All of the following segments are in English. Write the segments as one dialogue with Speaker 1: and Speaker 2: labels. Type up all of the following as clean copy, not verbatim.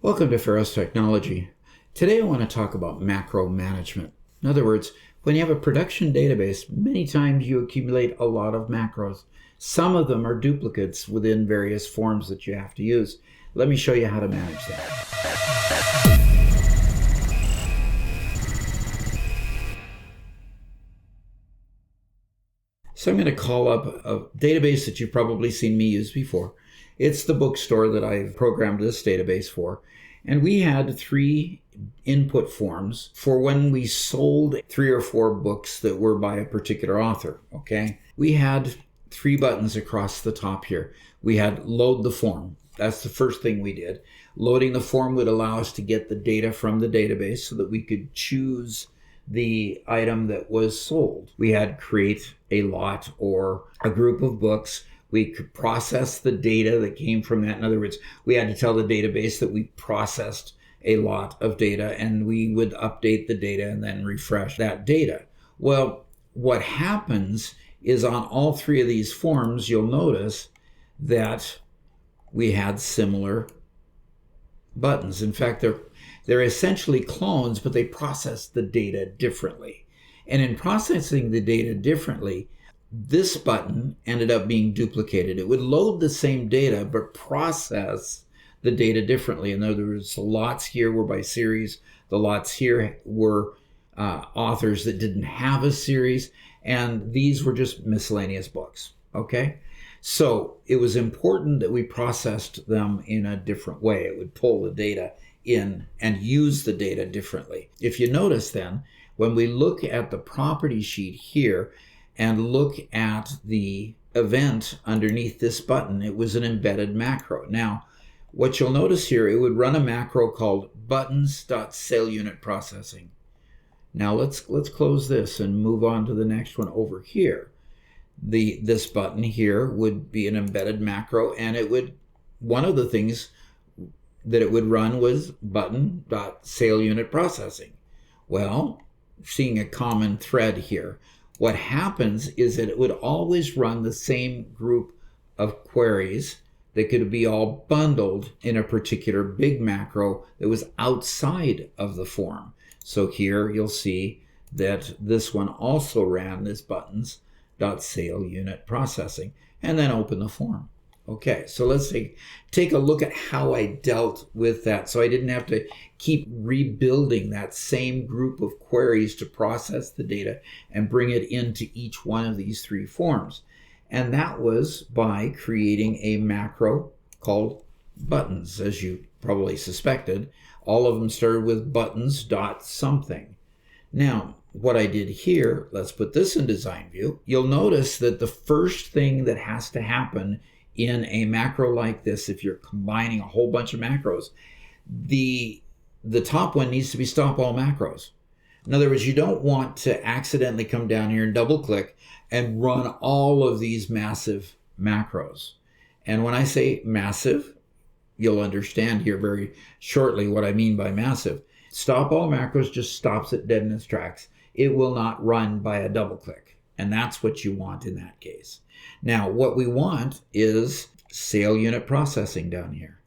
Speaker 1: Welcome to Ferros Technology. Today I want to talk about macro management. In other words, when you have a production database, many times you accumulate a lot of macros. Some of them are duplicates within various forms that you have to use. Let me show you how to manage that. So I'm going to call up a database that you've probably seen me use before. It's the bookstore that I've programmed this database for. And we had 3 input forms for when we sold 3 or 4 books that were by a particular author, okay? We had 3 buttons across the top here. We had load the form. That's the first thing we did. Loading the form would allow us to get the data from the database so that we could choose the item that was sold. We had create a lot or a group of books. We could process the data that came from that. In other words, we had to tell the database that we processed a lot of data, and we would update the data and then refresh that data. Well, what happens is on all 3 of these forms, you'll notice that we had similar buttons. In fact, they're essentially clones, but they process the data differently. And in processing the data differently, this button ended up being duplicated. It would load the same data, but process the data differently. In other words, the lots here were by series. The lots here were authors that didn't have a series. And these were just miscellaneous books, okay? So it was important that we processed them in a different way. It would pull the data in and use the data differently. If you notice then, when we look at the property sheet here, and look at the event underneath this button, it was an embedded macro. Now, what you'll notice here, it would run a macro called buttons.saleUnitProcessing. Now let's close this and move on to the next one over here. This button here would be an embedded macro, and it would, one of the things that it would run was button.saleUnitProcessing. Well, seeing a common thread here. What happens is that it would always run the same group of queries that could be all bundled in a particular big macro that was outside of the form. So here you'll see that this one also ran this buttons.saleUnitProcessing and then open the form. Okay, so let's take a look at how I dealt with that. So I didn't have to keep rebuilding that same group of queries to process the data and bring it into each one of these 3 forms. And that was by creating a macro called buttons, as you probably suspected. All of them started with buttons.something. Now, what I did here, let's put this in design view. You'll notice that the first thing that has to happen in a macro like this, if you're combining a whole bunch of macros, the top one needs to be stop all macros. In other words, you don't want to accidentally come down here and double click and run all of these massive macros. And when I say massive, you'll understand here very shortly what I mean by massive. Stop all macros just stops it dead in its tracks. It will not run by a double click. And that's what you want in that case. Now, what we want is sale unit processing down here.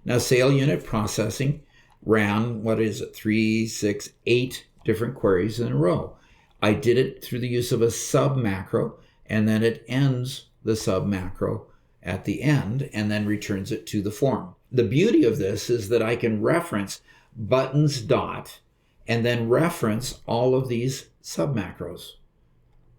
Speaker 1: Now, sale unit processing ran, 3, 6, 8 different queries in a row. I did it through the use of a sub macro, and then it ends the sub macro at the end and then returns it to the form. The beauty of this is that I can reference buttons dot and then reference all of these sub macros.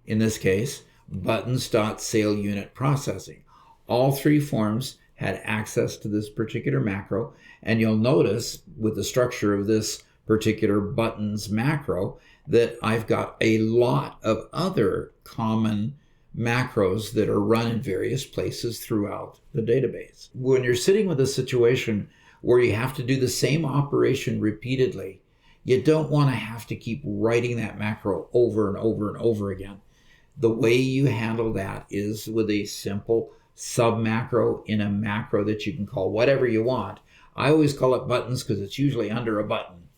Speaker 1: In this case, buttons.saleUnitProcessing. All 3 forms had access to this particular macro, and you'll notice with the structure of this particular buttons macro that I've got a lot of other common macros that are run in various places throughout the database. When you're sitting with a situation where you have to do the same operation repeatedly, you don't want to have to keep writing that macro over and over and over again. The way you handle that is with a simple sub macro in a macro that you can call whatever you want. I always call it buttons because it's usually under a button.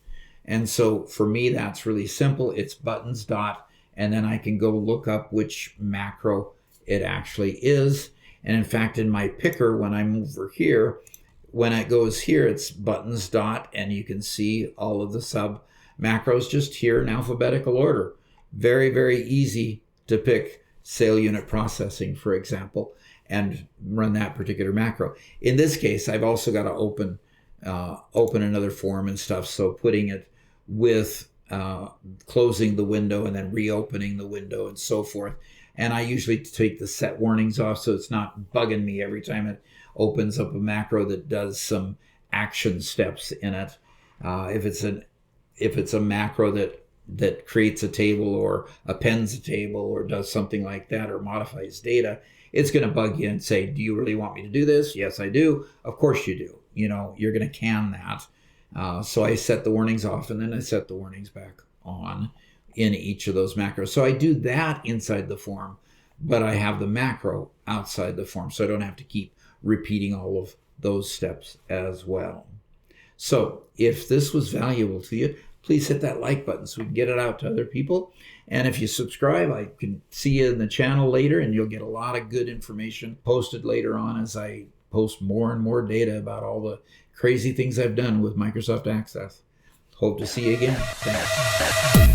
Speaker 1: And so for me, that's really simple. It's buttons dot, and then I can go look up which macro it actually is. And in fact, in my picker, when I move over here, when it goes here, it's buttons dot, and you can see all of the sub macros just here in alphabetical order. Very, very easy to pick sale unit processing, for example, and run that particular macro. In this case, I've also got to open another form and stuff. So putting it with closing the window and then reopening the window and so forth. And I usually take the set warnings off so it's not bugging me every time it opens up a macro that does some action steps in it. If it's a macro that creates a table or appends a table or does something like that or modifies data, it's going to bug you and say, do you really want me to do this? Yes, I do. Of course you do. You're going to can that. So I set the warnings off and then I set the warnings back on in each of those macros. So I do that inside the form, but I have the macro outside the form. So I don't have to keep repeating all of those steps as well. So if this was valuable to you, please hit that like button so we can get it out to other people. And if you subscribe, I can see you in the channel later, and you'll get a lot of good information posted later on as I post more and more data about all the crazy things I've done with Microsoft Access. Hope to see you again. Thanks.